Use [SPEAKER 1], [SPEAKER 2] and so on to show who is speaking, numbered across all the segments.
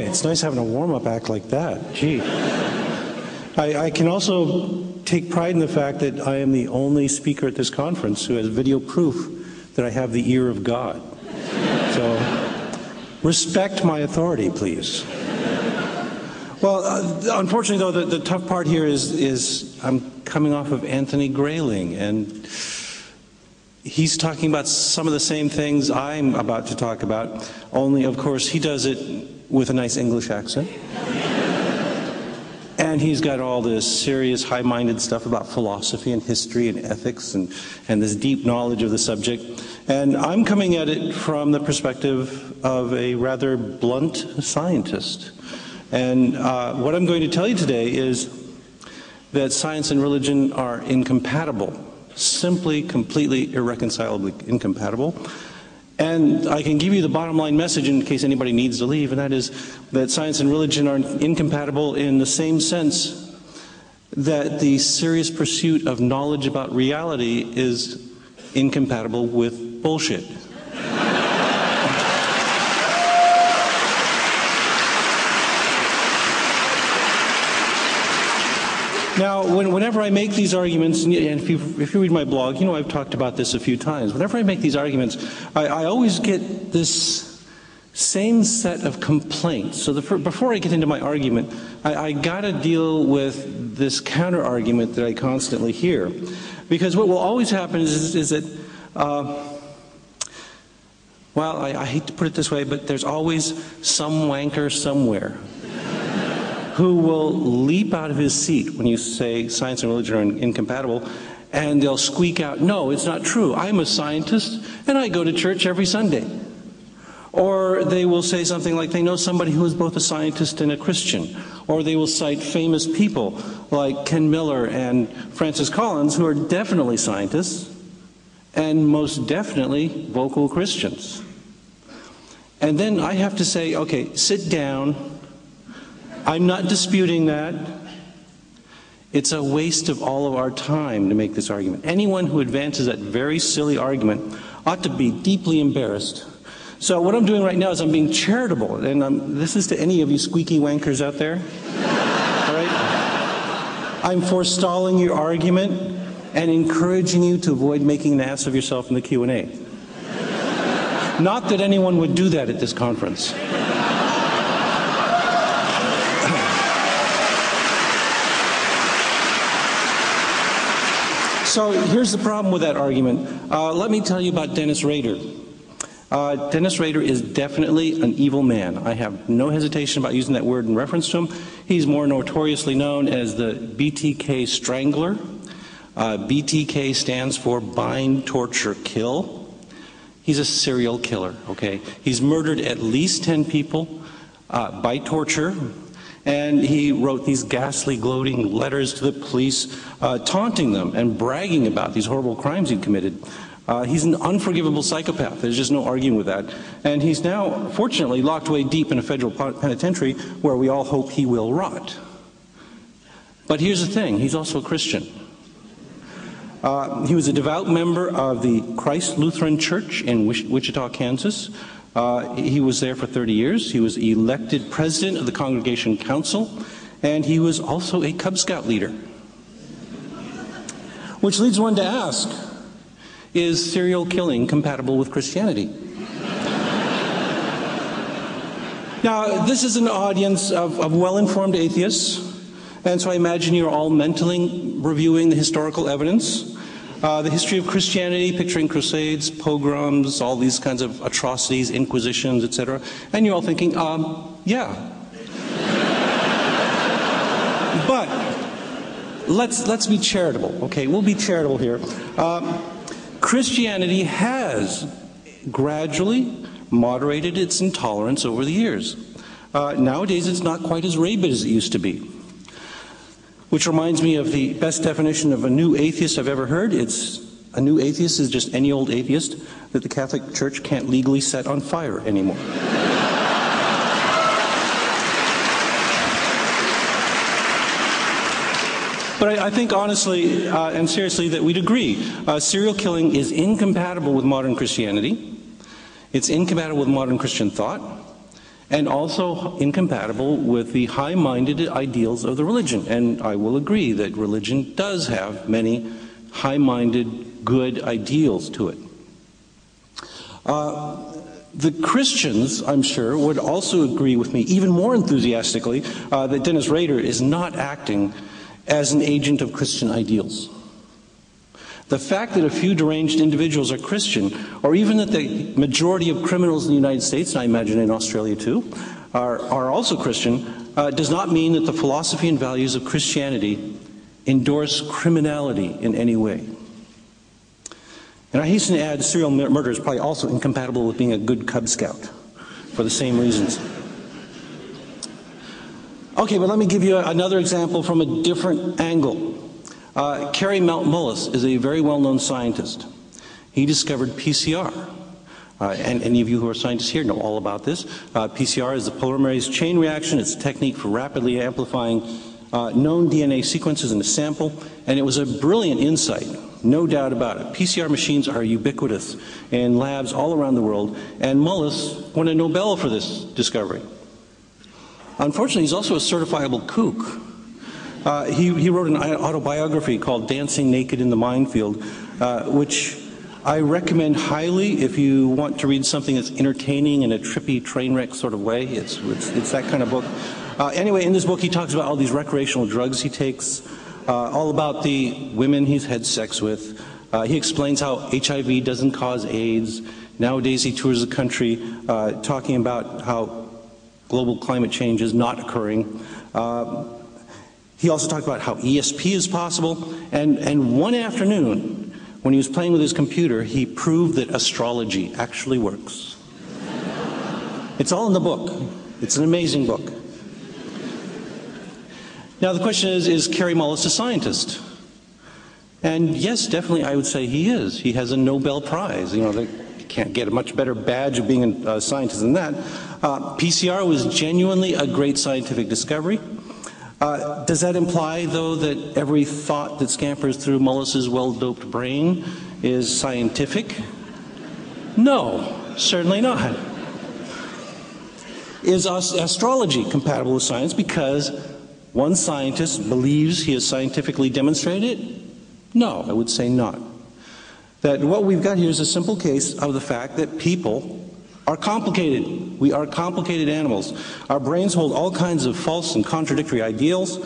[SPEAKER 1] Boy, it's nice having a warm-up act like that. Gee. I can also take pride in the fact that I am the only speaker at this conference who has video proof that I have the ear of God. So, respect my authority, please. Well, unfortunately, though, the tough part here is I'm coming off of Anthony Grayling, and he's talking about some of the same things I'm about to talk about, only, of course, he does it with a nice English accent. And he's got all this serious, high-minded stuff about philosophy and history and ethics and this deep knowledge of the subject. And I'm coming at it from the perspective of a rather blunt scientist. And what I'm going to tell you today is that science and religion are incompatible, simply, completely, irreconcilably incompatible. And I can give you the bottom line message in case anybody needs to leave, and that is that science and religion are incompatible in the same sense that the serious pursuit of knowledge about reality is incompatible with bullshit. Now, whenever I make these arguments, and if you read my blog, you know I've talked about this a few times. Whenever I make these arguments, I always get this same set of complaints. So before I get into my argument, I got to deal with this counter-argument that I constantly hear. Because what will always happen is that, well, I hate to put it this way, but there's always some wanker somewhere who will leap out of his seat when you say science and religion are incompatible, and they'll squeak out, "No, it's not true. I'm a scientist, and I go to church every Sunday." Or they will say something like they know somebody who is both a scientist and a Christian. Or they will cite famous people like Ken Miller and Francis Collins, who are definitely scientists and most definitely vocal Christians. And then I have to say, okay, sit down. I'm not disputing that. It's a waste of all of our time to make this argument. Anyone who advances that very silly argument ought to be deeply embarrassed. So what I'm doing right now is I'm being charitable, and this is to any of you squeaky wankers out there. All right? I'm forestalling your argument and encouraging you to avoid making an ass of yourself in the Q&A. Not that anyone would do that at this conference. So here's the problem with that argument. Let me tell you about Dennis Rader. Dennis Rader is definitely an evil man. I have no hesitation about using that word in reference to him. He's more notoriously known as the BTK Strangler. BTK stands for Bind, Torture, Kill. He's a serial killer, okay? He's murdered at least 10 people by torture. And he wrote these ghastly, gloating letters to the police, taunting them and bragging about these horrible crimes he'd committed. He's an unforgivable psychopath. There's just no arguing with that. And he's now, fortunately, locked away deep in a federal penitentiary where we all hope he will rot. But here's the thing. He's also a Christian. He was a devout member of the Christ Lutheran Church in Wichita, Kansas. He was there for 30 years. He was elected president of the Congregation Council, and he was also a Cub Scout leader. Which leads one to ask, is serial killing compatible with Christianity? Now, this is an audience of well-informed atheists, and so I imagine you're all mentally reviewing the historical evidence. The history of Christianity, picturing crusades, pogroms, all these kinds of atrocities, inquisitions, etc. And you're all thinking, yeah. But let's be charitable, okay? We'll be charitable here. Christianity has gradually moderated its intolerance over the years. Nowadays, it's not quite as rabid as it used to be. Which reminds me of the best definition of a new atheist I've ever heard. A new atheist is just any old atheist that the Catholic Church can't legally set on fire anymore. But I think honestly and seriously that we'd agree. Serial killing is incompatible with modern Christianity. It's incompatible with modern Christian thought. and also incompatible with the high-minded ideals of the religion. And I will agree that religion does have many high-minded, good ideals to it. The Christians, I'm sure, would also agree with me, even more enthusiastically, that Dennis Rader is not acting as an agent of Christian ideals. The fact that a few deranged individuals are Christian, or even that the majority of criminals in the United States, and I imagine in Australia too, are also Christian, does not mean that the philosophy and values of Christianity endorse criminality in any way. And I hasten to add, serial murder is probably also incompatible with being a good Cub Scout, for the same reasons. Okay, but let me give you another example from a different angle. Cary Mullis is a very well-known scientist. He discovered PCR. And any of you who are scientists here know all about this. PCR is the polymerase chain reaction. It's a technique for rapidly amplifying known DNA sequences in a sample. And it was a brilliant insight, no doubt about it. PCR machines are ubiquitous in labs all around the world. And Mullis won a Nobel for this discovery. Unfortunately, he's also a certifiable kook. He wrote an autobiography called Dancing Naked in the Minefield, which I recommend highly if you want to read something that's entertaining in a trippy train wreck sort of way. It's that kind of book. Anyway, in this book he talks about all these recreational drugs he takes, all about the women he's had sex with. He explains how HIV doesn't cause AIDS. Nowadays he tours the country talking about how global climate change is not occurring. He also talked about how ESP is possible. And one afternoon, when he was playing with his computer, he proved that astrology actually works. It's all in the book. It's an amazing book. Now the question is Cary Mullis a scientist? And yes, definitely I would say he is. He has a Nobel Prize. You know, they can't get a much better badge of being a scientist than that. PCR was genuinely a great scientific discovery. Does that imply, though, that every thought that scampers through Mullis's well-doped brain is scientific? No, certainly not. Is astrology compatible with science because one scientist believes he has scientifically demonstrated it? No, I would say not. That what we've got here is a simple case of the fact that people are complicated. We are complicated animals. Our brains hold all kinds of false and contradictory ideals,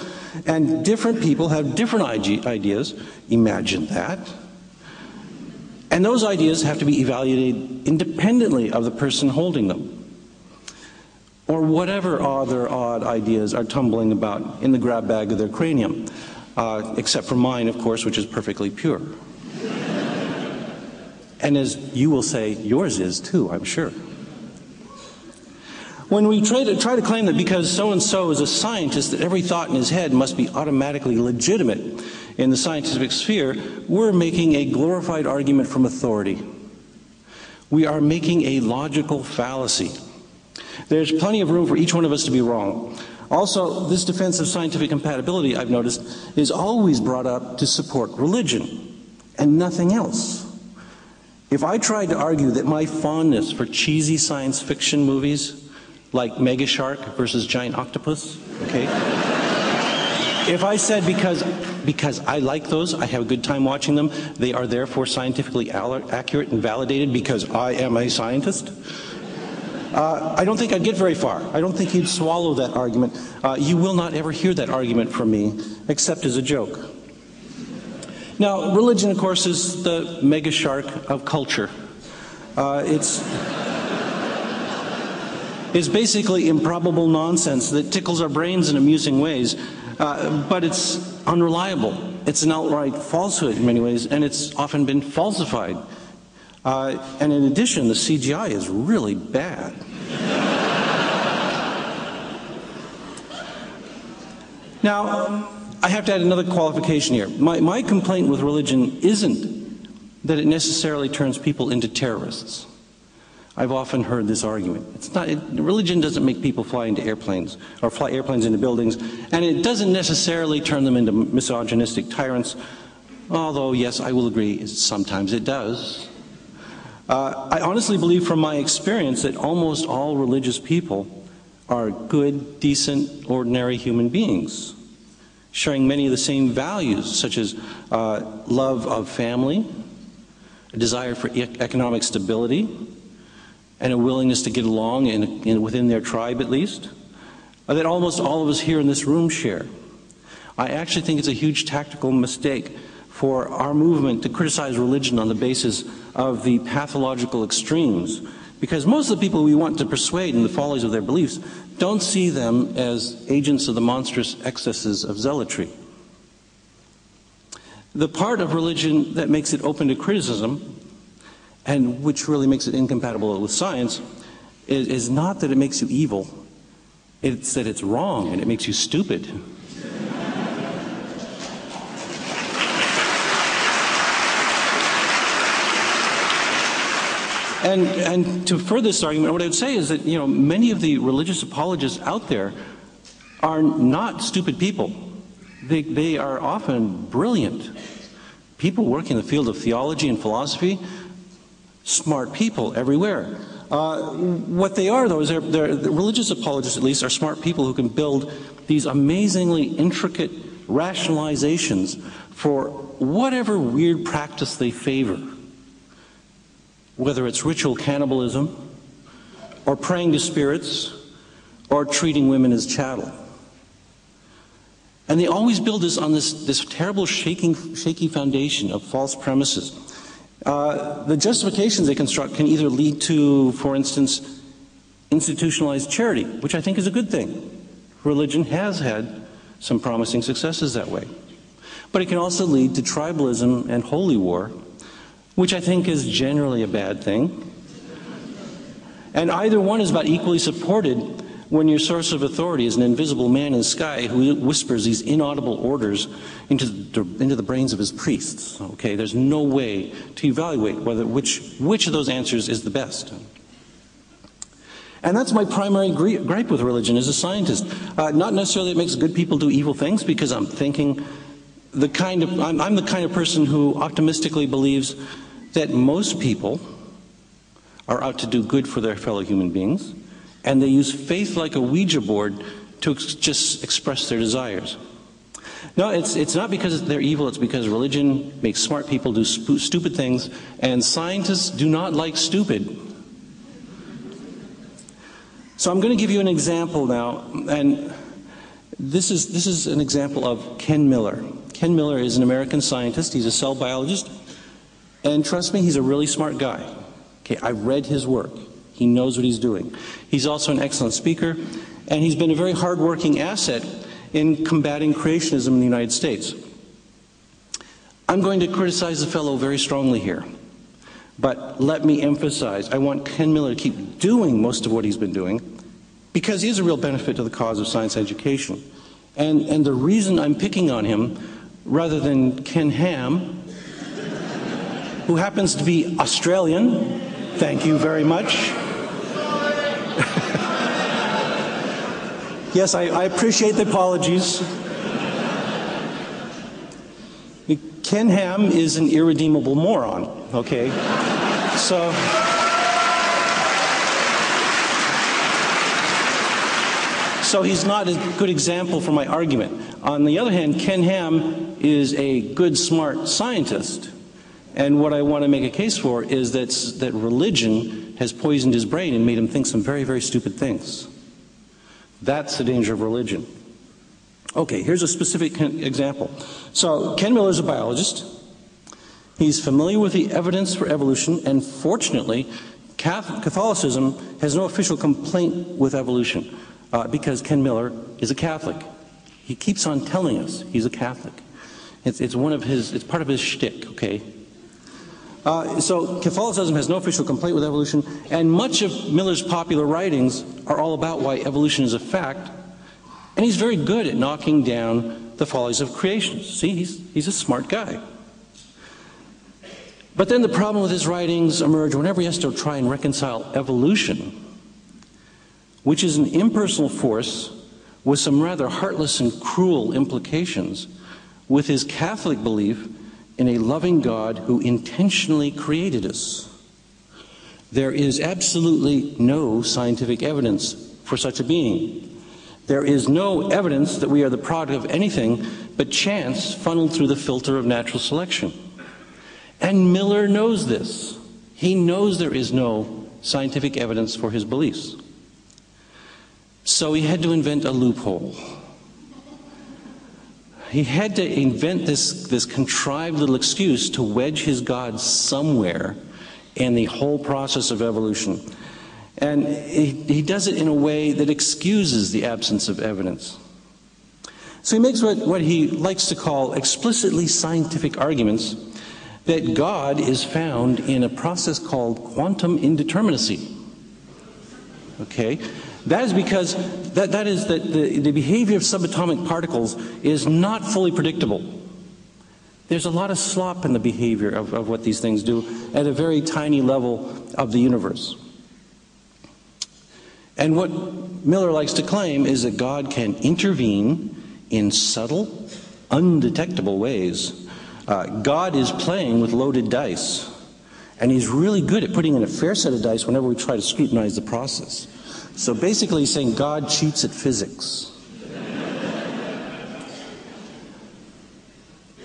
[SPEAKER 1] and different people have different ideas. Imagine that. And those ideas have to be evaluated independently of the person holding them, or whatever other odd ideas are tumbling about in the grab bag of their cranium, except for mine, of course, which is perfectly pure. And as you will say, yours is too, I'm sure. When we try to claim that because so-and-so is a scientist, that every thought in his head must be automatically legitimate in the scientific sphere, we're making a glorified argument from authority. We are making a logical fallacy. There's plenty of room for each one of us to be wrong. Also, this defense of scientific compatibility, I've noticed, is always brought up to support religion and nothing else. If I tried to argue that my fondness for cheesy science fiction movies like Mega Shark versus Giant Octopus, okay? If I said because I like those, I have a good time watching them, they are therefore scientifically accurate and validated because I am a scientist, I don't think I'd get very far. I don't think you'd swallow that argument. You will not ever hear that argument from me, except as a joke. Now, religion, of course, is the mega shark of culture. It's basically improbable nonsense that tickles our brains in amusing ways, but it's unreliable. It's an outright falsehood in many ways, and it's often been falsified. And in addition, the CGI is really bad. Now, I have to add another qualification here. My complaint with religion isn't that it necessarily turns people into terrorists. I've often heard this argument. Religion doesn't make people fly into airplanes or fly airplanes into buildings, and it doesn't necessarily turn them into misogynistic tyrants, although, yes, I will agree, sometimes it does. I honestly believe from my experience that almost all religious people are good, decent, ordinary human beings, sharing many of the same values, such as love of family, a desire for economic stability, and a willingness to get along within their tribe at least, that almost all of us here in this room share. I actually think it's a huge tactical mistake for our movement to criticize religion on the basis of the pathological extremes, because most of the people we want to persuade in the follies of their beliefs don't see them as agents of the monstrous excesses of zealotry. The part of religion that makes it open to criticism, and which really makes it incompatible with science, is not that it makes you evil, it's that it's wrong and it makes you stupid. And to further this argument, what I would say is that, many of the religious apologists out there are not stupid people. They are often brilliant people working in the field of theology and philosophy, smart people everywhere. What they are, though, is the religious apologists, at least, are smart people who can build these amazingly intricate rationalizations for whatever weird practice they favor, whether it's ritual cannibalism, or praying to spirits, or treating women as chattel. And they always build this on this terrible shaky foundation of false premises. The justifications they construct can either lead to, for instance, institutionalized charity, which I think is a good thing. Religion has had some promising successes that way. But it can also lead to tribalism and holy war, which I think is generally a bad thing. And either one is about equally supported when your source of authority is an invisible man in the sky who whispers these inaudible orders into the brains of his priests. Okay, there's no way to evaluate which of those answers is the best. And that's my primary gripe with religion as a scientist. Not necessarily it makes good people do evil things, because I'm thinking I'm the kind of person who optimistically believes that most people are out to do good for their fellow human beings, and they use faith like a Ouija board to just express their desires. No, it's not because they're evil, it's because religion makes smart people do stupid things, and scientists do not like stupid. So I'm going to give you an example now, and this is an example of Ken Miller. Ken Miller is an American scientist. He's a cell biologist. And trust me, he's a really smart guy. Okay, I read his work. He knows what he's doing. He's also an excellent speaker, and he's been a very hard-working asset in combating creationism in the United States. I'm going to criticize the fellow very strongly here. But let me emphasize, I want Ken Miller to keep doing most of what he's been doing, because he is a real benefit to the cause of science education. And the reason I'm picking on him, rather than Ken Ham, who happens to be Australian, thank you very much. Yes, I appreciate the apologies. Ken Ham is an irredeemable moron, okay? So he's not a good example for my argument. On the other hand, Ken Ham is a good, smart scientist. And what I want to make a case for is that religion has poisoned his brain and made him think some very, very stupid things. That's the danger of religion. Okay, here's a specific example. So Ken Miller is a biologist. He's familiar with the evidence for evolution, and fortunately, Catholicism has no official complaint with evolution, because Ken Miller is a Catholic. He keeps on telling us he's a Catholic. It's part of his shtick, okay? So Catholicism has no official complaint with evolution, and much of Miller's popular writings are all about why evolution is a fact, and he's very good at knocking down the follies of creation. See, he's a smart guy. But then the problem with his writings emerge whenever he has to try and reconcile evolution, which is an impersonal force with some rather heartless and cruel implications, with his Catholic belief in a loving God who intentionally created us. There is absolutely no scientific evidence for such a being. There is no evidence that we are the product of anything but chance funneled through the filter of natural selection. And Miller knows this. He knows there is no scientific evidence for his beliefs. So he had to invent a loophole. He had to invent this contrived little excuse to wedge his God somewhere in the whole process of evolution. And he does it in a way that excuses the absence of evidence. So he makes what he likes to call explicitly scientific arguments that God is found in a process called quantum indeterminacy. Okay? That is because the behavior of subatomic particles is not fully predictable. There's a lot of slop in the behavior of what these things do at a very tiny level of the universe. And what Miller likes to claim is that God can intervene in subtle, undetectable ways. God is playing with loaded dice, and he's really good at putting in a fair set of dice whenever we try to scrutinize the process. So basically he's saying God cheats at physics.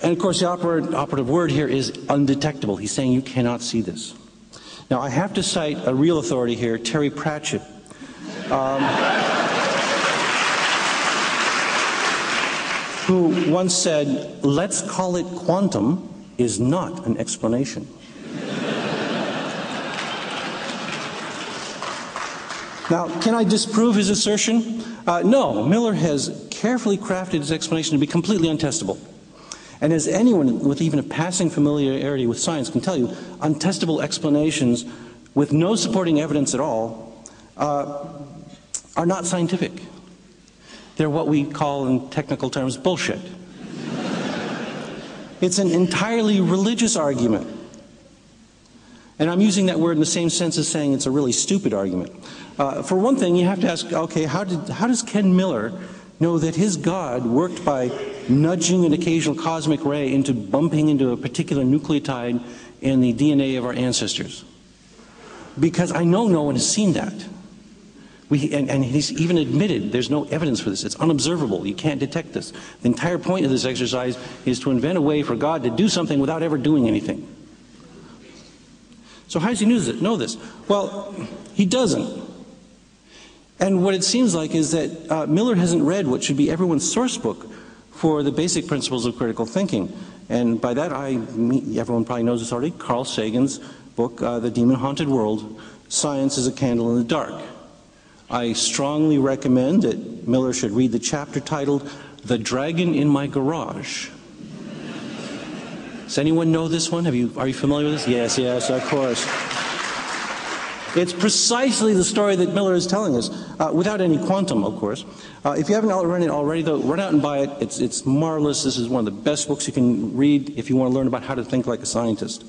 [SPEAKER 1] And of course the operative word here is undetectable. He's saying you cannot see this. Now I have to cite a real authority here, Terry Pratchett. Who once said, "Let's call it quantum is not an explanation." Now, can I disprove his assertion? No. Miller has carefully crafted his explanation to be completely untestable. And as anyone with even a passing familiarity with science can tell you, untestable explanations with no supporting evidence at all are not scientific. They're what we call in technical terms bullshit. It's an entirely religious argument. And I'm using that word in the same sense as saying it's a really stupid argument. For one thing, you have to ask, okay, how does Ken Miller know that his God worked by nudging an occasional cosmic ray into bumping into a particular nucleotide in the DNA of our ancestors? Because I know no one has seen that. And he's even admitted there's no evidence for this. It's unobservable. You can't detect this. The entire point of this exercise is to invent a way for God to do something without ever doing anything. So how does he know this? Well, he doesn't. And what it seems like is that Miller hasn't read what should be everyone's source book for the basic principles of critical thinking. And by that I mean, everyone probably knows this already, Carl Sagan's book, The Demon-Haunted World, Science is a Candle in the Dark. I strongly recommend that Miller should read the chapter titled, The Dragon in My Garage. Does anyone know this one? Are you familiar with this? Yes, of course. It's precisely the story that Miller is telling us, without any quantum, of course. If you haven't read it already, though, run out and buy it. It's marvelous. This is one of the best books you can read if you want to learn about how to think like a scientist.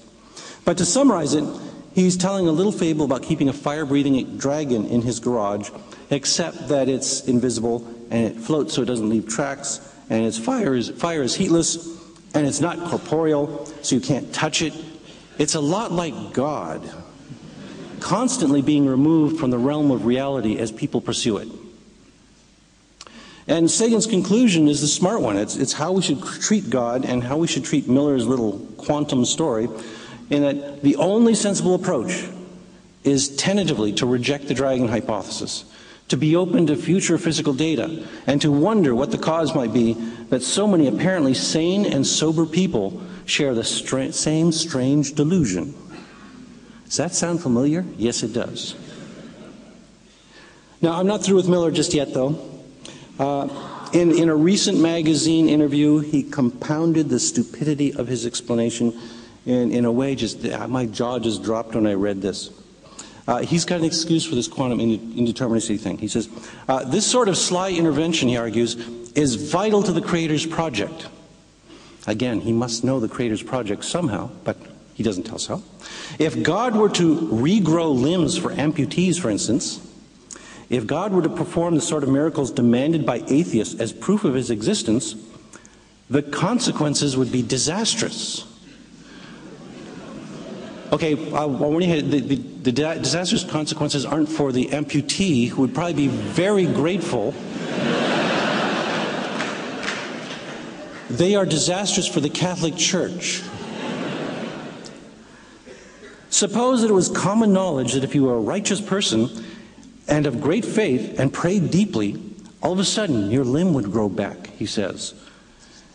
[SPEAKER 1] But to summarize it, he's telling a little fable about keeping a fire-breathing dragon in his garage, except that it's invisible and it floats so it doesn't leave tracks, and its fire is heatless, and it's not corporeal, so you can't touch it. It's a lot like God, constantly being removed from the realm of reality as people pursue it. And Sagan's conclusion is the smart one. It's how we should treat God and how we should treat Miller's little quantum story, in that the only sensible approach is tentatively to reject the dragon hypothesis, to be open to future physical data, and to wonder what the cause might be that so many apparently sane and sober people share the same strange delusion. Does that sound familiar? Yes, it does. Now, I'm not through with Miller just yet, though. In a recent magazine interview, he compounded the stupidity of his explanation in a way my jaw just dropped when I read this. He's got an excuse for this quantum indeterminacy thing. He says, this sort of sly intervention, he argues, is vital to the Creator's project. Again, he must know the Creator's project somehow, but he doesn't tell us how. If God were to regrow limbs for amputees, for instance, if God were to perform the sort of miracles demanded by atheists as proof of his existence, the consequences would be disastrous. Okay, I'll warn you, the disastrous consequences aren't for the amputee, who would probably be very grateful. They are disastrous for the Catholic Church. Suppose that it was common knowledge that if you were a righteous person and of great faith and prayed deeply, all of a sudden your limb would grow back, he says.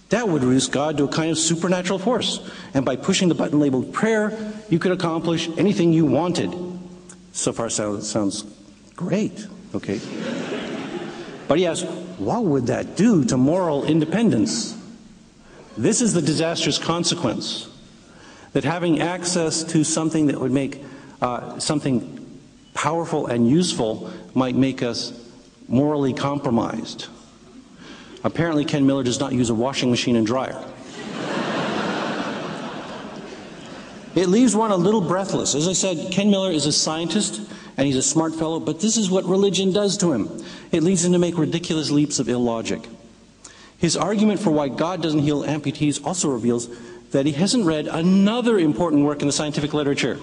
[SPEAKER 1] That would reduce God to a kind of supernatural force. And by pushing the button labeled prayer, you could accomplish anything you wanted. So far sounds great, okay? But he asks, what would that do to moral independence? This is the disastrous consequence. That having access to something that would make something powerful and useful might make us morally compromised. Apparently, Ken Miller does not use a washing machine and dryer. It leaves one a little breathless. As I said, Ken Miller is a scientist and he's a smart fellow, but this is what religion does to him. It leads him to make ridiculous leaps of illogic. His argument for why God doesn't heal amputees also reveals that he hasn't read another important work in the scientific literature.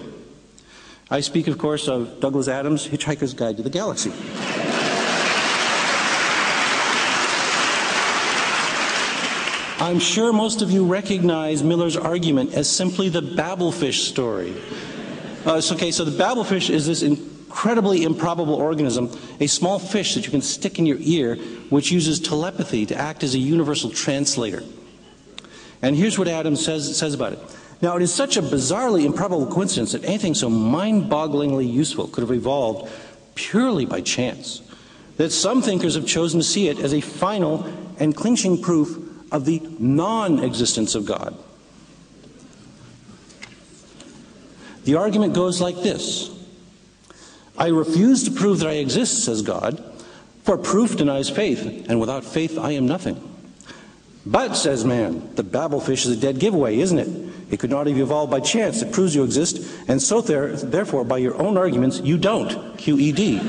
[SPEAKER 1] I speak, of course, of Douglas Adams' Hitchhiker's Guide to the Galaxy. I'm sure most of you recognize Miller's argument as simply the Babelfish story. So the Babelfish is this incredibly improbable organism, a small fish that you can stick in your ear, which uses telepathy to act as a universal translator. And here's what Adams says about it. Now, it is such a bizarrely improbable coincidence that anything so mind-bogglingly useful could have evolved purely by chance, that some thinkers have chosen to see it as a final and clinching proof of the non-existence of God. The argument goes like this. I refuse to prove that I exist, says God, for proof denies faith, and without faith I am nothing. But, says man, the Babelfish is a dead giveaway, isn't it? It could not have evolved by chance. It proves you exist, and so therefore, by your own arguments, you don't. QED.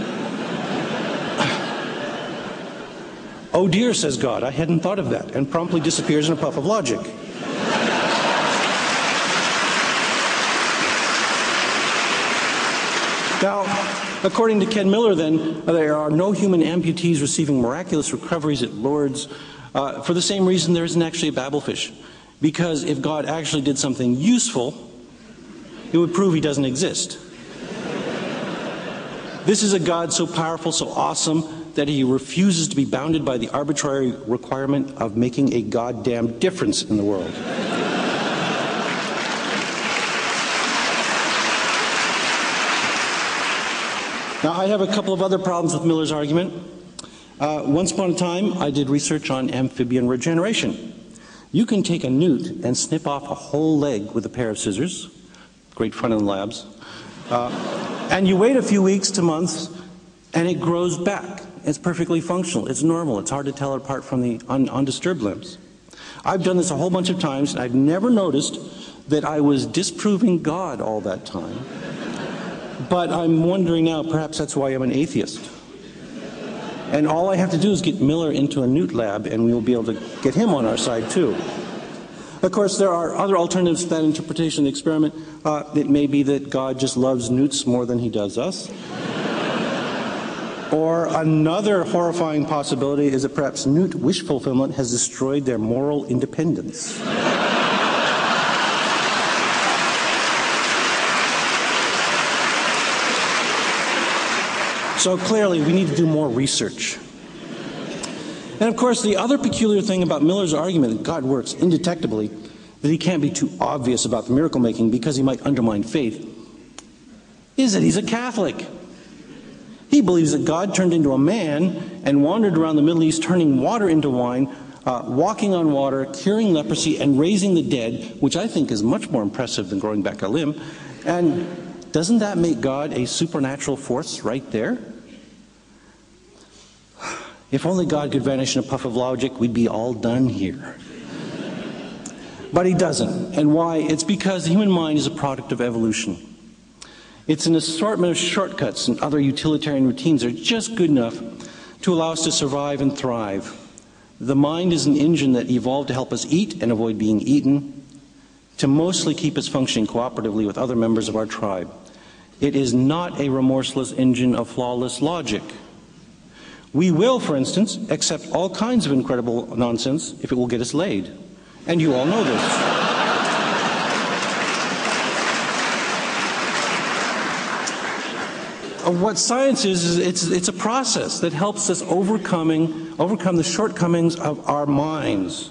[SPEAKER 1] Oh dear, says God, I hadn't thought of that, and promptly disappears in a puff of logic. Now, according to Ken Miller, then, there are no human amputees receiving miraculous recoveries at Lourdes for the same reason there isn't actually a Babelfish. Because if God actually did something useful, it would prove he doesn't exist. This is a God so powerful, so awesome, that he refuses to be bounded by the arbitrary requirement of making a goddamn difference in the world. Now, I have a couple of other problems with Miller's argument. Once upon a time, I did research on amphibian regeneration. You can take a newt and snip off a whole leg with a pair of scissors. Great fun in the labs. And you wait a few weeks to months, and it grows back. It's perfectly functional. It's normal. It's hard to tell it apart from the undisturbed limbs. I've done this a whole bunch of times, and I've never noticed that I was disproving God all that time. But I'm wondering now, perhaps that's why I'm an atheist. And all I have to do is get Miller into a newt lab, and we will be able to get him on our side, too. Of course, there are other alternatives to that interpretation of the experiment. It may be that God just loves newts more than he does us. Or another horrifying possibility is that perhaps newt wish fulfillment has destroyed their moral independence. So clearly, we need to do more research. And of course, the other peculiar thing about Miller's argument that God works indetectably, that he can't be too obvious about the miracle making because he might undermine faith, is that he's a Catholic. He believes that God turned into a man and wandered around the Middle East turning water into wine, walking on water, curing leprosy, and raising the dead, which I think is much more impressive than growing back a limb. And doesn't that make God a supernatural force right there? If only God could vanish in a puff of logic, we'd be all done here. But he doesn't. And why? It's because the human mind is a product of evolution. It's an assortment of shortcuts and other utilitarian routines that are just good enough to allow us to survive and thrive. The mind is an engine that evolved to help us eat and avoid being eaten, to mostly keep us functioning cooperatively with other members of our tribe. It is not a remorseless engine of flawless logic. We will, for instance, accept all kinds of incredible nonsense if it will get us laid. And you all know this. What science is it's a process that helps us overcome the shortcomings of our minds.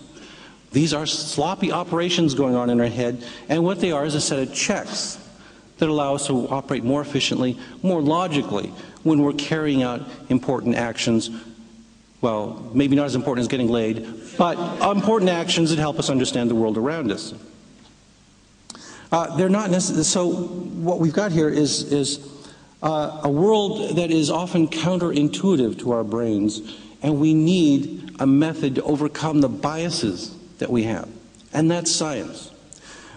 [SPEAKER 1] These are sloppy operations going on in our head, and what they are is a set of checks that allow us to operate more efficiently, more logically, when we're carrying out important actions. Well, maybe not as important as getting laid, but important actions that help us understand the world around us. They're not necessarily, so what we've got here is a world that is often counterintuitive to our brains, and we need a method to overcome the biases that we have, and that's science.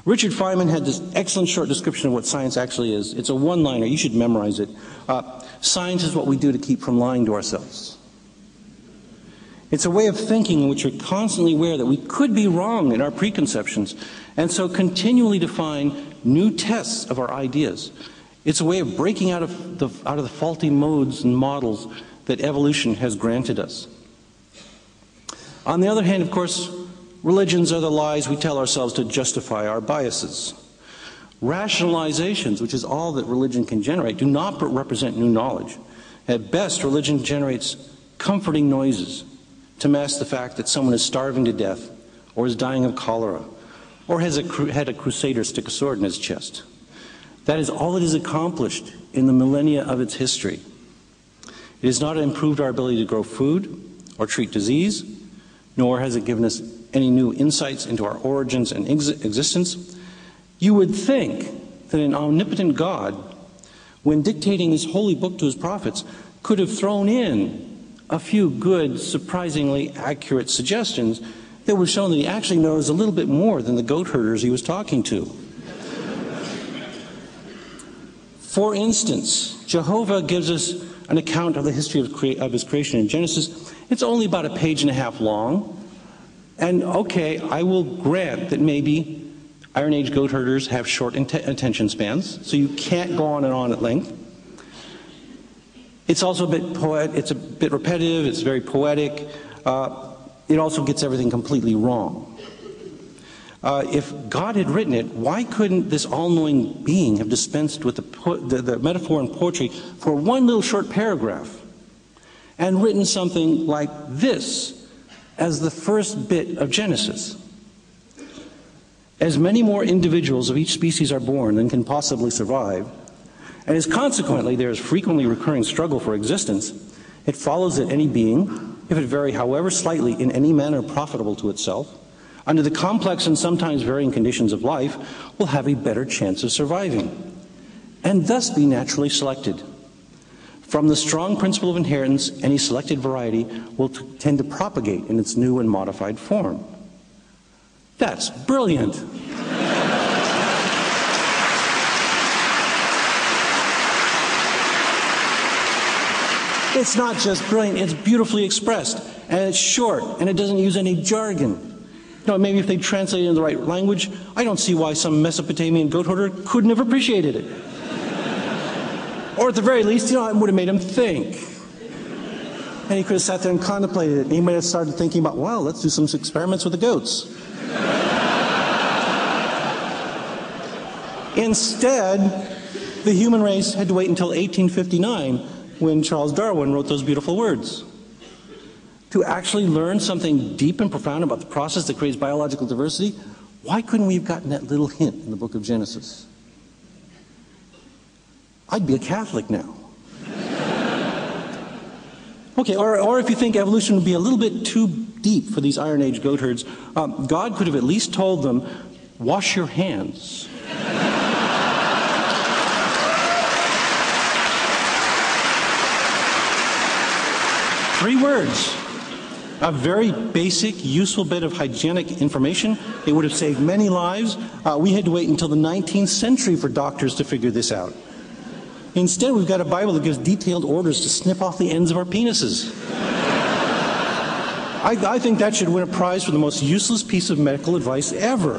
[SPEAKER 1] Richard Feynman had this excellent short description of what science actually is. It's a one-liner. You should memorize it. Science is what we do to keep from lying to ourselves. It's a way of thinking in which we're constantly aware that we could be wrong in our preconceptions, and so continually define new tests of our ideas. It's a way of breaking out of the faulty modes and models that evolution has granted us. On the other hand, of course, religions are the lies we tell ourselves to justify our biases. Rationalizations, which is all that religion can generate, do not represent new knowledge. At best, religion generates comforting noises to mask the fact that someone is starving to death, or is dying of cholera, or has had a crusader stick a sword in his chest. That is all it has accomplished in the millennia of its history. It has not improved our ability to grow food or treat disease, nor has it given us any new insights into our origins and existence. You would think that an omnipotent God, when dictating his holy book to his prophets, could have thrown in a few good, surprisingly accurate suggestions that would have shown that he actually knows a little bit more than the goat herders he was talking to. For instance, Jehovah gives us an account of the history of his creation in Genesis. It's only about a page and a half long. And okay, I will grant that maybe Iron Age goat herders have short attention spans, so you can't go on and on at length. It's also it's a bit repetitive, it's very poetic. It also gets everything completely wrong. If God had written it, why couldn't this all-knowing being have dispensed with the metaphor and poetry for one little short paragraph and written something like this as the first bit of Genesis? As many more individuals of each species are born than can possibly survive, and as consequently there is frequently recurring struggle for existence, it follows that any being, if it vary however slightly in any manner profitable to itself, under the complex and sometimes varying conditions of life, will have a better chance of surviving, and thus be naturally selected. From the strong principle of inheritance, any selected variety will tend to propagate in its new and modified form. That's brilliant. It's not just brilliant, it's beautifully expressed, and it's short, and it doesn't use any jargon. You know, maybe if they translated it in the right language, I don't see why some Mesopotamian goat herder couldn't have appreciated it. Or at the very least, you know, it would have made him think. And he could have sat there and contemplated it, and he might have started thinking about, well, let's do some experiments with the goats. Instead, the human race had to wait until 1859 when Charles Darwin wrote those beautiful words. To actually learn something deep and profound about the process that creates biological diversity, why couldn't we have gotten that little hint in the book of Genesis? I'd be a Catholic now. Okay, or if you think evolution would be a little bit too deep for these Iron Age goat herds, God could have at least told them, wash your hands. 3 words. A very basic, useful bit of hygienic information. It would have saved many lives. We had to wait until the 19th century for doctors to figure this out. Instead, we've got a Bible that gives detailed orders to snip off the ends of our penises. I think that should win a prize for the most useless piece of medical advice ever.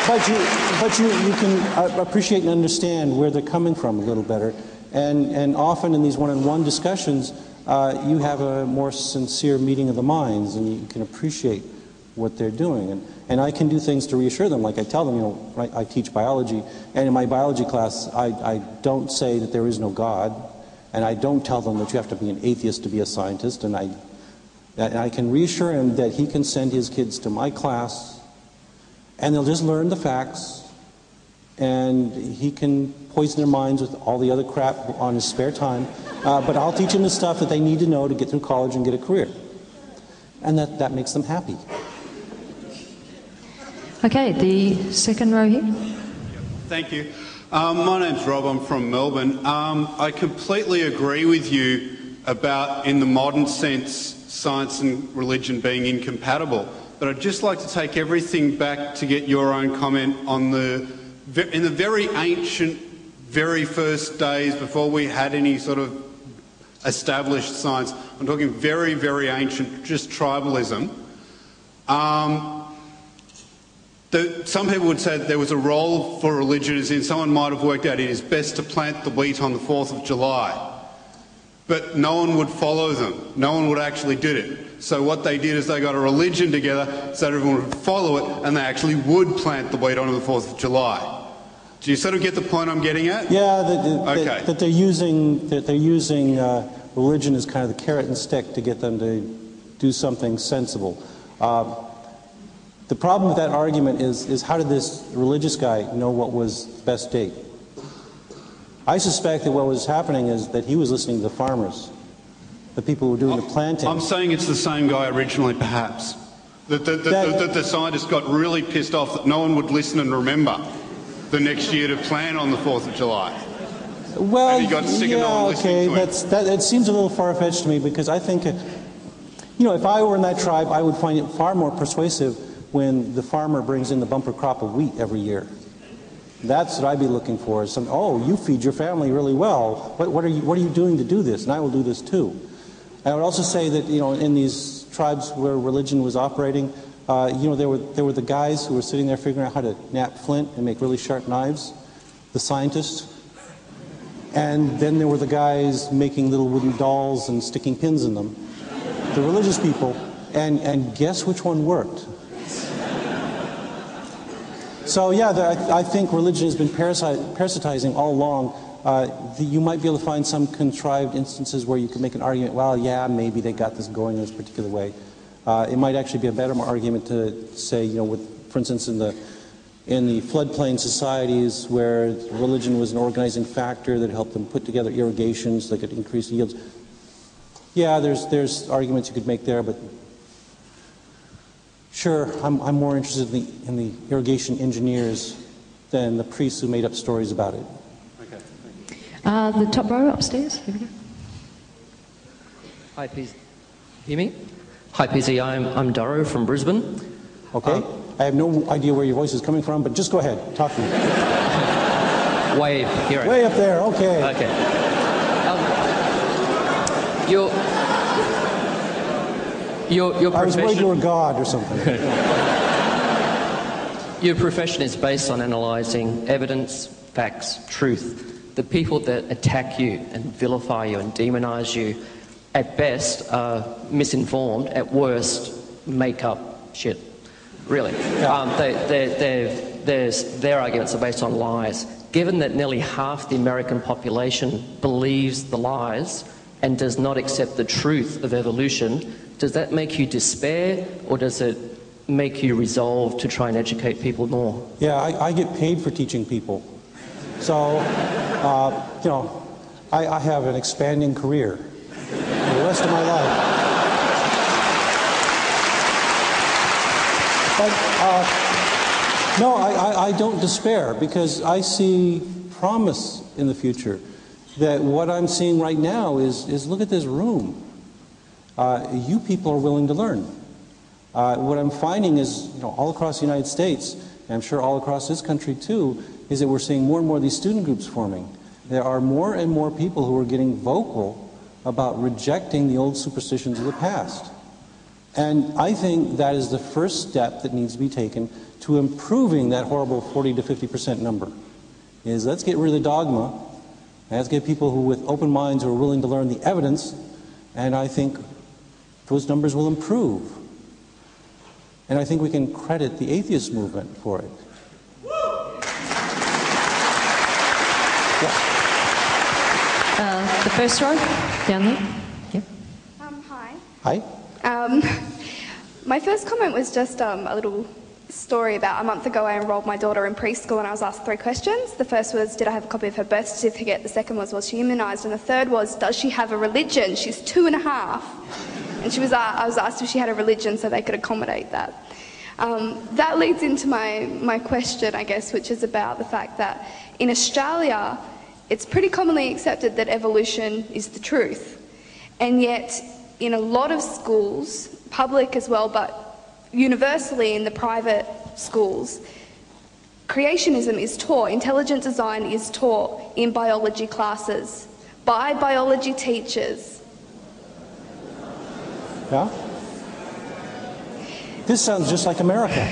[SPEAKER 1] but you can appreciate and understand where they're coming from a little better. And often in these one-on-one discussions, you have a more sincere meeting of the minds, and you can appreciate what they're doing. And I can do things to reassure them, like I tell them, you know, I teach biology, and in my biology class, I don't say that there is no God, and I don't tell them that you have to be an atheist to be a scientist, and I can reassure him that he can send his kids to my class, and they'll just learn the facts, and he can poison their minds with all the other crap on his spare time, but I'll teach them the stuff that they need to know to get through college and get a career. And that makes them happy.
[SPEAKER 2] Okay, the second row here.
[SPEAKER 3] Thank you. My name's Rob, I'm from Melbourne. I completely agree with you about, in the modern sense, science and religion being incompatible. But I'd just like to take everything back to get your own comment on in the very ancient, very first days before we had any sort of established science. I'm talking very, very ancient, just tribalism. Some people would say that there was a role for religion, as in someone might have worked out it is best to plant the wheat on the 4th of July. But no one would follow them. No one would actually do it. So what they did is they got a religion together so that everyone would follow it, and they actually would plant the wheat on the 4th of July. Do you sort of get the point I'm getting at?
[SPEAKER 1] Yeah, that they're using religion as kind of the carrot and stick to get them to do something sensible. The problem with that argument is how did this religious guy know what was the best date? I suspect that what was happening is that he was listening to the farmers, the people who were doing the planting.
[SPEAKER 3] I'm saying it's the same guy originally, perhaps. That the scientists got really pissed off that no one would listen and remember the next year to plan on the 4th of July.
[SPEAKER 1] Well,
[SPEAKER 3] and he got sick of no one listening to him.
[SPEAKER 1] It seems a little far-fetched to me, because I think, you know, if I were in that tribe, I would find it far more persuasive when the farmer brings in the bumper crop of wheat every year. That's what I'd be looking for. Is oh, you feed your family really well. What are you doing to do this? And I will do this too. I would also say that, you know, in these tribes where religion was operating, you know, there were the guys who were sitting there figuring out how to knap flint and make really sharp knives, the scientists. And then there were the guys making little wooden dolls and sticking pins in them, the religious people. And guess which one worked? So yeah, I think religion has been parasitizing all along. You might be able to find some contrived instances where you can make an argument, well, yeah, maybe they got this going in this particular way. It might actually be a better argument to say, you know, for instance, in the floodplain societies where religion was an organizing factor that helped them put together irrigations that could increase yields. Yeah, there's arguments you could make there, but sure, I'm more interested in the irrigation engineers than the priests who made up stories about it.
[SPEAKER 3] Okay, thank you.
[SPEAKER 2] The top row upstairs. Here we go.
[SPEAKER 4] Hi, PZ. Hear me? Hi, PZ. I'm Doro from Brisbane.
[SPEAKER 1] Okay. I have no idea where your voice is coming from, but just go ahead. Talk to me.
[SPEAKER 4] Way here.
[SPEAKER 1] Way up there. Okay.
[SPEAKER 4] Okay. Your
[SPEAKER 1] I was worried
[SPEAKER 4] profession.
[SPEAKER 1] you were God or something.
[SPEAKER 4] Your profession is based on analysing evidence, facts, truth. The people that attack you and vilify you and demonise you, at best, are misinformed. At worst, make up shit. Really.
[SPEAKER 1] Yeah.
[SPEAKER 4] Their arguments are based on lies. Given that nearly half the American population believes the lies and does not accept the truth of evolution, does that make you despair, or does it make you resolve to try and educate people more?
[SPEAKER 1] Yeah, I get paid for teaching people. So, you know, I have an expanding career for the rest of my life. But, no, I don't despair, because I see promise in the future. That what I'm seeing right now is look at this room. You people are willing to learn. What I'm finding is, you know, all across the United States, and I'm sure all across this country too, is that we're seeing more and more of these student groups forming. There are more and more people who are getting vocal about rejecting the old superstitions of the past. And I think that is the first step that needs to be taken to improving that horrible 40 to 50% number. Is let's get rid of the dogma, and let's get people who with open minds who are willing to learn the evidence, and I think those numbers will improve. And I think we can credit the atheist movement for it.
[SPEAKER 2] The first row, down there. Yep.
[SPEAKER 5] Hi.
[SPEAKER 1] Hi.
[SPEAKER 5] My first comment was just a little story about a month ago. I enrolled my daughter in preschool and I was asked 3 questions. The first was, did I have a copy of her birth certificate? The second was she immunised? And the third was, does she have a religion? She's 2.5. And I was asked if she had a religion so they could accommodate that. That leads into my question, I guess, which is about the fact that in Australia, it's pretty commonly accepted that evolution is the truth. And yet, in a lot of schools, public as well, but universally in the private schools, creationism is taught, intelligent design is taught in biology classes by biology teachers.
[SPEAKER 1] Yeah? This sounds just like America.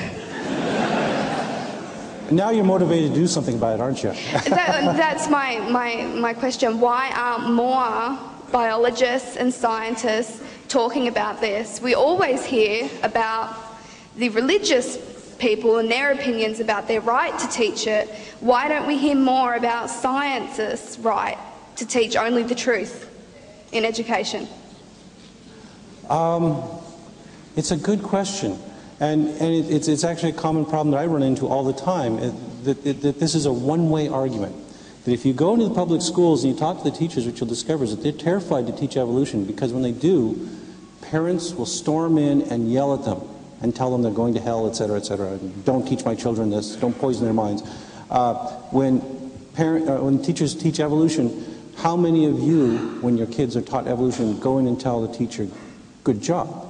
[SPEAKER 1] Now you're motivated to do something about it, aren't you?
[SPEAKER 5] That's my question. Why aren't more biologists and scientists talking about this? We always hear about the religious people and their opinions about their right to teach it. Why don't we hear more about scientists' right to teach only the truth in education?
[SPEAKER 1] It's a good question. And it's actually a common problem that I run into all the time, that this is a one-way argument. That if you go into the public schools and you talk to the teachers, what you'll discover is that they're terrified to teach evolution, because when they do, parents will storm in and yell at them and tell them they're going to hell, etc., etc. Don't teach my children this, don't poison their minds. When teachers teach evolution, how many of you, when your kids are taught evolution, go in and tell the teacher, good job,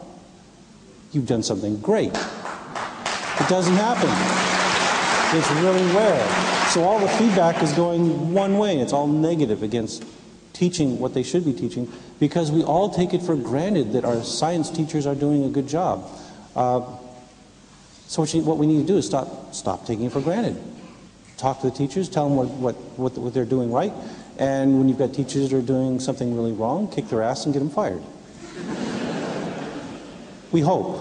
[SPEAKER 1] you've done something great? It doesn't happen. It's really rare. So all the feedback is going one way. It's all negative against teaching what they should be teaching, because we all take it for granted that our science teachers are doing a good job. So what we need to do is stop taking it for granted. Talk to the teachers, tell them what they're doing right, and when you've got teachers that are doing something really wrong, kick their ass and get them fired. We hope.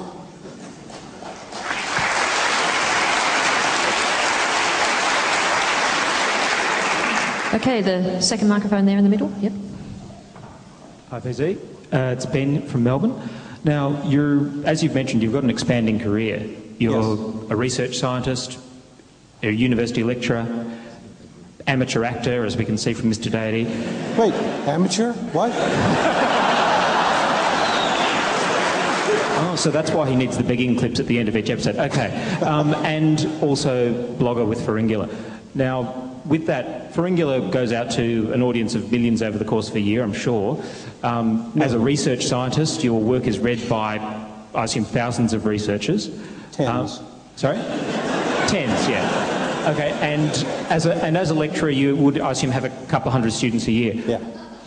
[SPEAKER 2] Okay, the second microphone there in the middle. Yep.
[SPEAKER 6] Hi, PZ. It's Ben from Melbourne. Now, as you've mentioned, you've got an expanding career. You're a research scientist, a university lecturer, amateur actor, as we can see from Mr. Deity.
[SPEAKER 1] Wait, amateur? What?
[SPEAKER 6] Oh, so that's why he needs the begging clips at the end of each episode. Okay. And also blogger with Pharyngula. Now, with that, Pharyngula goes out to an audience of millions over the course of a year, I'm sure. As a research scientist, your work is read by, I assume, thousands of researchers.
[SPEAKER 1] Tens.
[SPEAKER 6] Sorry? Tens, yeah. Okay, and as a lecturer, you would, I assume, have a couple hundred students a year.
[SPEAKER 1] Yeah.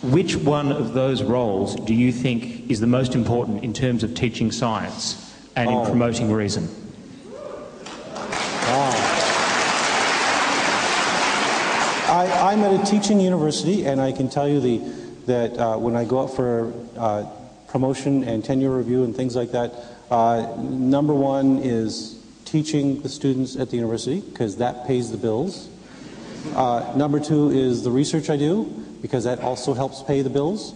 [SPEAKER 6] Which one of those roles do you think is the most important in terms of teaching science and in promoting reason?
[SPEAKER 1] I'm at a teaching university, and I can tell you that when I go out for promotion and tenure review and things like that, number one is teaching the students at the university, because that pays the bills. Number two is the research I do, because that also helps pay the bills.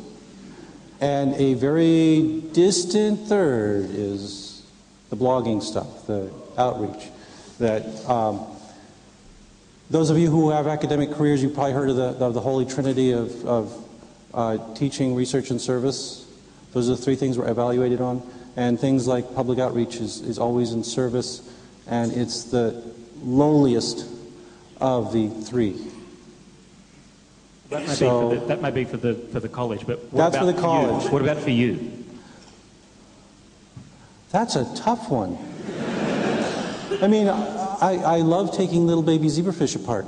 [SPEAKER 1] And a very distant third is the blogging stuff, the outreach. That those of you who have academic careers, you've probably heard of the holy trinity of teaching, research, and service. Those are the 3 things we're evaluated on. And things like public outreach is always in service, and it's the lowliest of the 3.
[SPEAKER 6] That may be for the college, but what
[SPEAKER 1] that's
[SPEAKER 6] about
[SPEAKER 1] for the college.
[SPEAKER 6] You? What about for you?
[SPEAKER 1] That's a tough one. I mean, I love taking little baby zebrafish apart.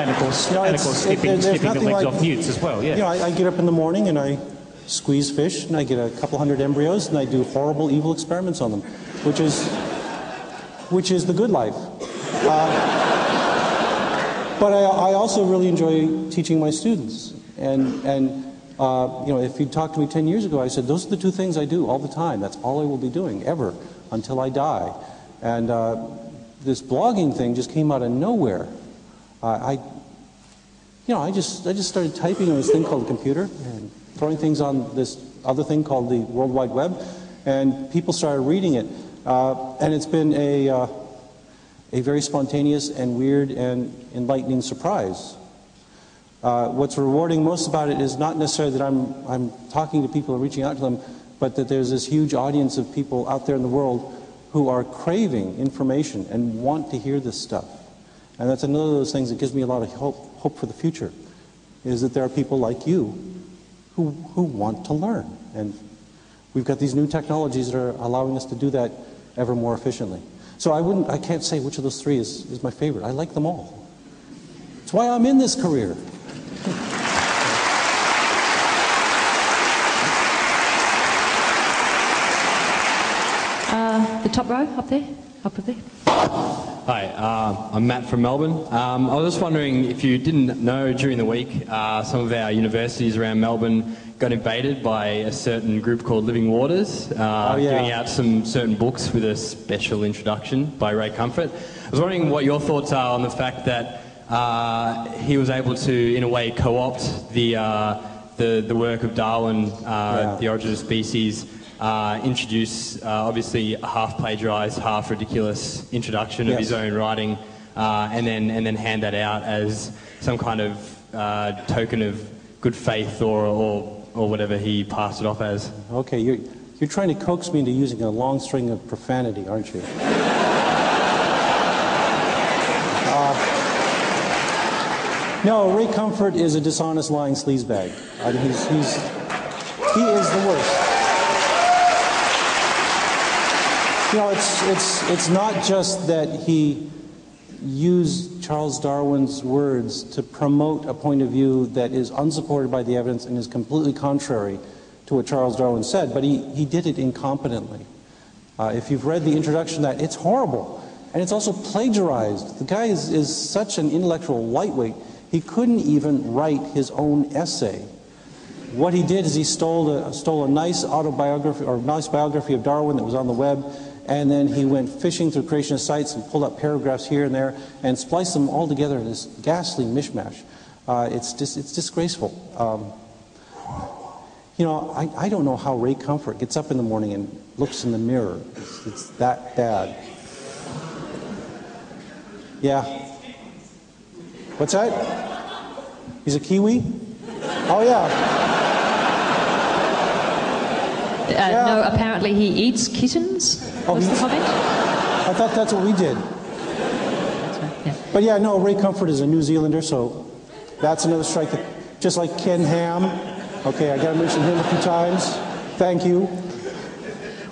[SPEAKER 6] And of course,
[SPEAKER 1] there's
[SPEAKER 6] snipping the
[SPEAKER 1] nothing
[SPEAKER 6] legs
[SPEAKER 1] like-
[SPEAKER 6] off newts as well, yeah.
[SPEAKER 1] I get up in the morning and I squeeze fish and I get a couple hundred embryos and I do horrible, evil experiments on them, which is the good life. But I also really enjoy teaching my students. And if you'd talked to me 10 years ago, I said, those are the two things I do all the time. That's all I will be doing, ever, until I die. And this blogging thing just came out of nowhere. I just started typing on this thing called a computer and throwing things on this other thing called the World Wide Web, and people started reading it. And it's been a very spontaneous and weird and enlightening surprise. What's rewarding most about it is not necessarily that I'm talking to people and reaching out to them, but that there's this huge audience of people out there in the world who are craving information and want to hear this stuff. And that's another of those things that gives me a lot of hope for the future, is that there are people like you who want to learn. And we've got these new technologies that are allowing us to do that ever more efficiently. So I can't say which of those three is my favorite. I like them all. It's why I'm in this career.
[SPEAKER 2] The top row, up there.
[SPEAKER 7] Hi, I'm Matt from Melbourne. I was just wondering if you didn't know during the week, some of our universities around Melbourne got invaded by a certain group called Living Waters, giving out some certain books with a special introduction by Ray Comfort. I was wondering what your thoughts are on the fact that he was able to, in a way, co-opt the work of Darwin, The Origin of Species, introduce obviously a half plagiarized, half ridiculous introduction of his own writing, and then hand that out as some kind of token of good faith or whatever he passed it off as.
[SPEAKER 1] Okay, you're trying to coax me into using a long string of profanity, aren't you? No, Ray Comfort is a dishonest, lying sleazebag. I mean, he is the worst. It's not just that he used Charles Darwin's words to promote a point of view that is unsupported by the evidence and is completely contrary to what Charles Darwin said, but he did it incompetently. If you've read the introduction to that, it's horrible. And it's also plagiarized. The guy is such an intellectual lightweight, he couldn't even write his own essay. What he did is he stole a nice autobiography or nice biography of Darwin that was on the web, and then he went fishing through creationist sites and pulled up paragraphs here and there and spliced them all together in this ghastly mishmash. It's disgraceful. I don't know how Ray Comfort gets up in the morning and looks in the mirror. It's that bad. Yeah. What's that? He's a Kiwi? Oh, yeah.
[SPEAKER 2] No, apparently he eats kittens. Was the comment?
[SPEAKER 1] I thought that's what we did.
[SPEAKER 2] Yeah.
[SPEAKER 1] But yeah, no, Ray Comfort is a New Zealander, so that's another strike. Just like Ken Ham. Okay, I got to mention him a few times. Thank you.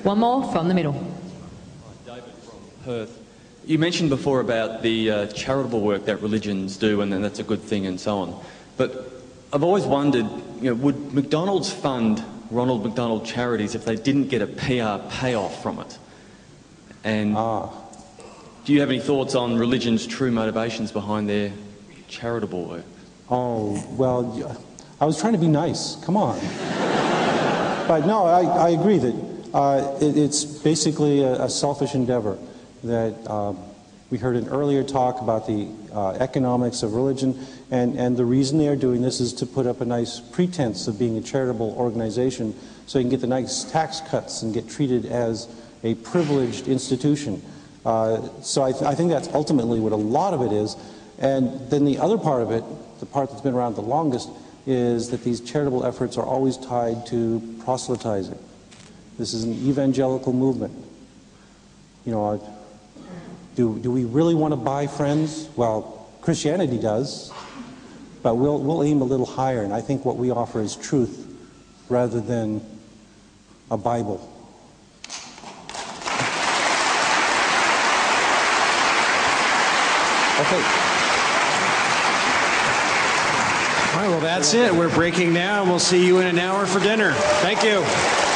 [SPEAKER 2] One more from the middle.
[SPEAKER 8] David from Perth. You mentioned before about the charitable work that religions do, and that's a good thing and so on. But I've always wondered, would McDonald's fund Ronald McDonald Charities if they didn't get a PR payoff from it? And do you have any thoughts on religion's true motivations behind their charitable work?
[SPEAKER 1] Oh, well, I was trying to be nice. Come on. But no, I agree that it's basically a selfish endeavor. That we heard an earlier talk about the economics of religion, and the reason they are doing this is to put up a nice pretense of being a charitable organization so you can get the nice tax cuts and get treated as a privileged institution. So I think that's ultimately what a lot of it is. And then the other part of it, the part that's been around the longest, is that these charitable efforts are always tied to proselytizing. This is an evangelical movement. Do we really want to buy friends? Well, Christianity does, but we'll aim a little higher, and I think what we offer is truth rather than a Bible. Okay.
[SPEAKER 9] All right, well, that's it. We're breaking now, and we'll see you in an hour for dinner. Thank you.